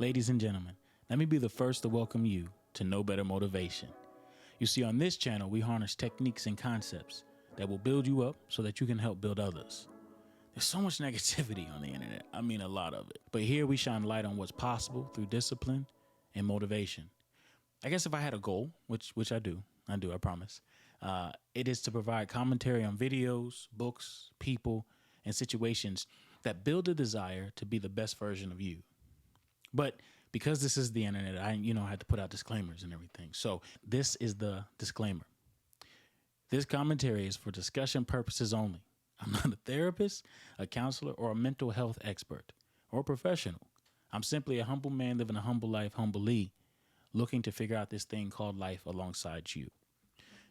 Ladies and gentlemen, let me be the first to welcome you to Know Better Motivation. You see, on this channel, we harness techniques and concepts that will build you up so that you can help build others. There's so much negativity on the internet. I mean, a lot of it. But here we shine light on what's possible through discipline and motivation. I guess if I had a goal, which I do, I promise, it is to provide commentary on videos, books, people, and situations that build a desire to be the best version of you. But because this is the internet, I had to put out disclaimers and everything. So this is the disclaimer. This commentary is for discussion purposes only. I'm not a therapist, a counselor, or a mental health expert or professional. I'm simply a humble man living a humble life, humbly, looking to figure out this thing called life alongside you.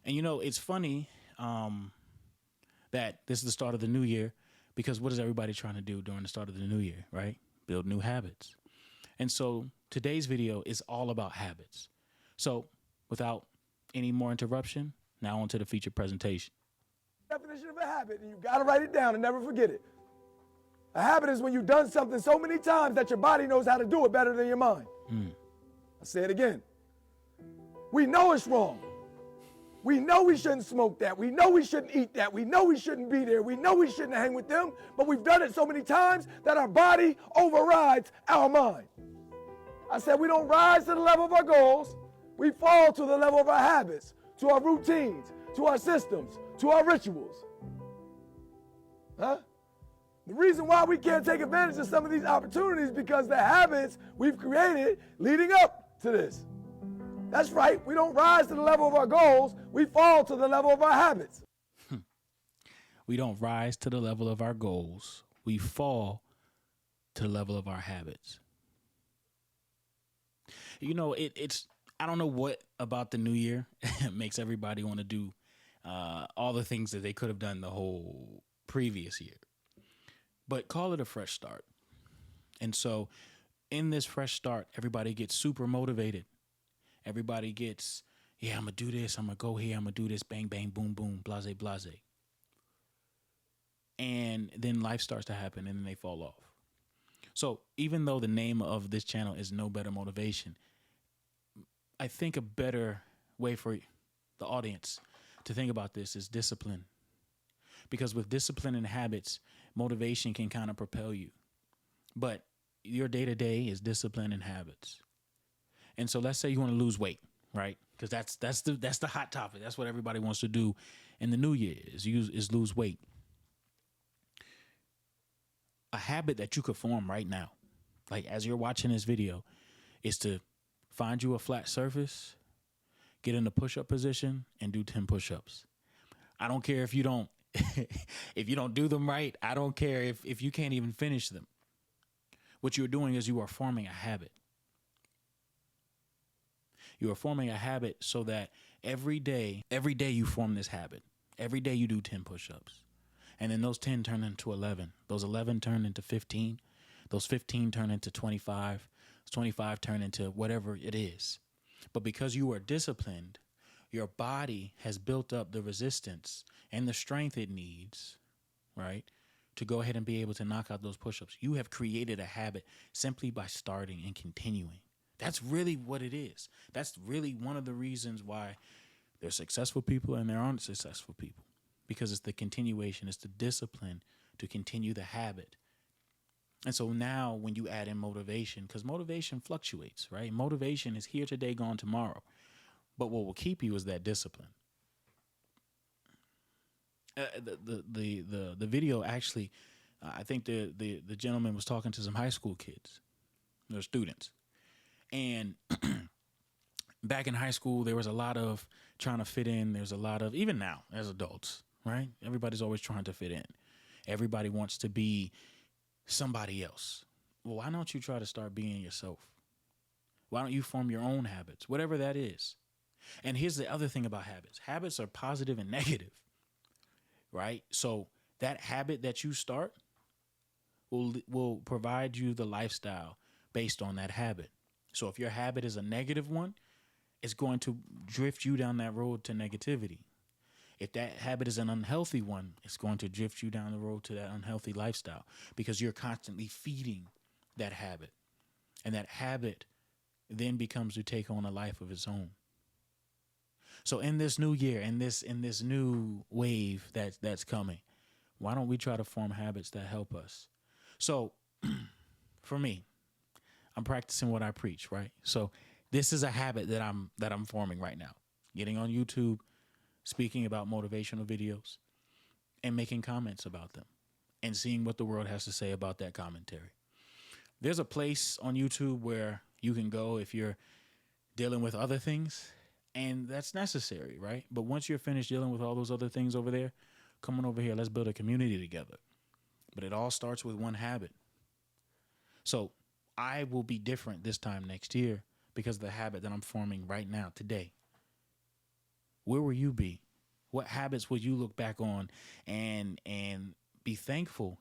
And it's funny that this is the start of the new year, because what is everybody trying to do during the start of the new year, right? Build new habits. And so today's video is all about habits. So without any more interruption, now on to the featured presentation. Definition of a habit, and you got to write it down and never forget it. A habit is when you've done something so many times that your body knows how to do it better than your mind. I'll say it again. We know it's wrong. We know we shouldn't smoke that. We know we shouldn't eat that. We know we shouldn't be there. We know we shouldn't hang with them, but we've done it so many times that our body overrides our mind. I said we don't rise to the level of our goals. We fall to the level of our habits, to our routines, to our systems, to our rituals. The reason why we can't take advantage of some of these opportunities is because the habits we've created leading up to this. That's right. We don't rise to the level of our goals. We fall to the level of our habits. We don't rise to the level of our goals. We fall to the level of our habits. It's I don't know what about the new year makes everybody want to do all the things that they could have done the whole previous year. But call it a fresh start. And so in this fresh start, everybody gets super motivated. Everybody gets, I'm going to do this. I'm going to go here. I'm going to do this. Bang, bang, boom, boom, blase, blase. And then life starts to happen and then they fall off. So even though the name of this channel is Know Better Motivation, I think a better way for the audience to think about this is discipline. Because with discipline and habits, motivation can kind of propel you. But your day-to-day is discipline and habits. And so let's say you want to lose weight, right? Because that's the hot topic. That's what everybody wants to do in the new year is lose weight. A habit that you could form right now, like as you're watching this video, is to find you a flat surface, get in the push-up position, and do 10 push-ups. I don't care if you don't if you don't do them right. I don't care if you can't even finish them. What you're doing is you are forming a habit. You are forming a habit so that every day you form this habit. Every day you do 10 push-ups. And then those 10 turn into 11. Those 11 turn into 15. Those 15 turn into 25. Those 25 turn into whatever it is. But because you are disciplined, your body has built up the resistance and the strength it needs, right, to go ahead and be able to knock out those push-ups. You have created a habit simply by starting and continuing. That's really what it is. That's really one of the reasons why there's successful people and there aren't successful people. Because it's the continuation, it's the discipline to continue the habit. And so now when you add in motivation, because motivation fluctuates, right? Motivation is here today, gone tomorrow. But what will keep you is that discipline. The video actually, I think the gentleman was talking to some high school kids, or students. And back in high school, there was a lot of trying to fit in. There's a lot of, even now as adults, right? Everybody's always trying to fit in. Everybody wants to be somebody else. Well, why don't you try to start being yourself? Why don't you form your own habits, whatever that is? And here's the other thing about habits. Habits are positive and negative, right? So that habit that you start will provide you the lifestyle based on that habit. So if your habit is a negative one, it's going to drift you down that road to negativity. If that habit is an unhealthy one, it's going to drift you down the road to that unhealthy lifestyle because you're constantly feeding that habit. And that habit then becomes to take on a life of its own. So in this new year, in this new wave that's coming, why don't we try to form habits that help us? So for me, I'm practicing what I preach, right? So this is a habit that I'm forming right now. Getting on YouTube, speaking about motivational videos, and making comments about them, and seeing what the world has to say about that commentary. There's a place on YouTube where you can go if you're dealing with other things, and that's necessary, right? But once you're finished dealing with all those other things over there, come on over here. Let's build a community together. But it all starts with one habit. So I will be different this time next year because of the habit that I'm forming right now, today. Where will you be? What habits will you look back on and be thankful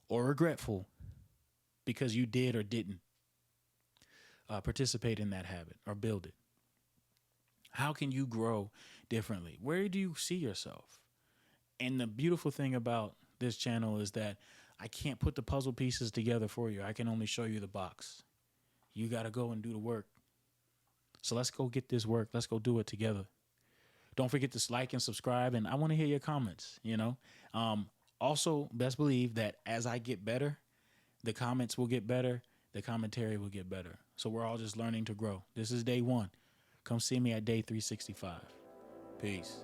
or regretful because you did or didn't participate in that habit or build it? How can you grow differently? Where do you see yourself? And the beautiful thing about this channel is that I can't put the puzzle pieces together for you. I can only show you the box. You got to go and do the work. So let's go get this work. Let's go do it together. Don't forget to like and subscribe. And I want to hear your comments, Also, best believe that as I get better, the comments will get better. The commentary will get better. So we're all just learning to grow. This is day 1. Come see me at day 365. Peace.